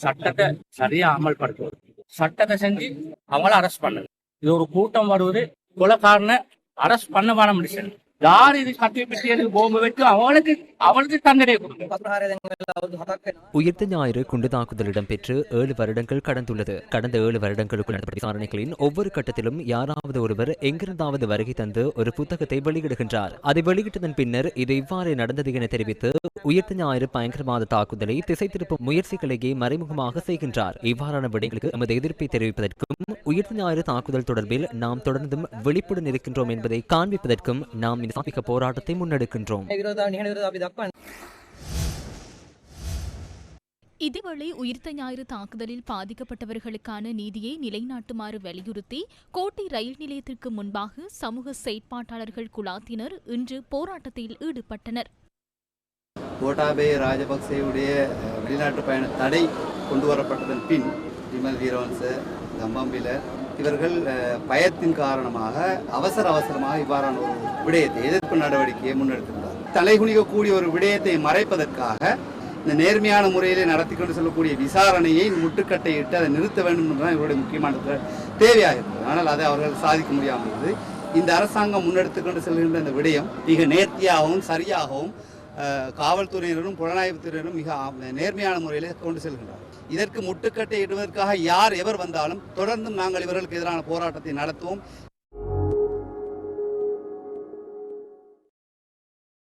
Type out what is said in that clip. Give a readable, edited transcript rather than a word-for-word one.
சட்டத்தை சரியா அமல்படுத்துவது, சட்டத்தை செஞ்சு அவங்கள அரெஸ்ட் பண்ணுது. இது ஒரு கூட்டம் வருவது கொலைக்காரனை அரெஸ்ட் பண்ண வேணாம் முடிச்சது. யார் இது கட்டி போம்பு வச்சு அவளுக்கு தண்டனை கொடுக்கும். உயிர்த்த ஞாயிறு குண்டு தாக்குதல் இடம்பெற்று 7 வருடங்கள் கடந்துள்ளது. கடந்த 7 வருடங்களுக்குள் நடந்த விசாரணைகளின் ஒவ்வொரு கட்டத்திலும் யாராவது ஒருவர் எங்கிருந்தாவது வருகை தந்து ஒரு புத்தகத்தை வெளியிடுகின்றார். அதை வெளியிட்டதன் பின்னர் இது இவ்வாறு நடந்தது என தெரிவித்து உயிர்த்த ஞாயிறு பயங்கரவாத தாக்குதலை திசை திருப்பும் முயற்சிகளையே மறைமுகமாக செய்கின்றார். இவ்வாறான விடயங்களுக்கு எமது எதிர்ப்பை தெரிவிப்பதற்கும் உயிர்த்த ஞாயிறு தாக்குதல் தொடர்பில் நாம் தொடர்ந்தும் விழிப்புடன் இருக்கின்றோம் என்பதை காண்பிப்பதற்கும் நாம் இந்த போராட்டத்தை முன்னெடுக்கின்றோம். இதேவேளை உயிர்த்த ஞாயிறு தாக்குதலில் பாதிக்கப்பட்டவர்களுக்கான நீதியை நிலைநாட்டுமாறு வலியுறுத்தி கோட்டை ரயில் நிலையத்திற்கு முன்பாக சமூக செயற்பாட்டாளர்கள் குழாத்தினர் இன்று போராட்டத்தில் ஈடுபட்டனர். கோட்டாபய ராஜபக்சேவுடைய வெளிநாட்டு பயண தடை கொண்டு வரப்பட்டதன் பின் விமல் வீரவன்ச, கம்பம்பில இவர்கள் பயத்தின் காரணமாக அவசரமாக இவ்வாறான ஒரு விடயத்தை எதிர்ப்பு நடவடிக்கையை முன்னெடுத்திருந்தார். தலைகுனிக்கக்கூடிய ஒரு விடயத்தை மறைப்பதற்காக இந்த நேர்மையான முறையிலே நடத்தி கொண்டு செல்லக்கூடிய விசாரணையை முட்டுக்கட்டையிட்டு அதை நிறுத்த வேண்டும் என்றுதான் இவருடைய முக்கியமான தேவையாக இருக்கிறது. ஆனால் அதை அவர்கள் சாதிக்க முடியாமல் இருந்தது. இந்த அரசாங்கம் முன்னெடுத்து கொண்டு செல்கின்ற இந்த விடயம் மிக நேர்த்தியாகவும் சரியாகவும் காவல்துறையினரும் புலனாய்வுத்துறையினரும் மிக நேர்மையான முறையிலே கொண்டு செல்கின்றனர். இதற்கு முட்டுக்கட்டை இடுவதற்காக யார் எவர் வந்தாலும் தொடர்ந்தும் நாங்கள் இவர்களுக்கு எதிரான போராட்டத்தை நடத்துவோம்.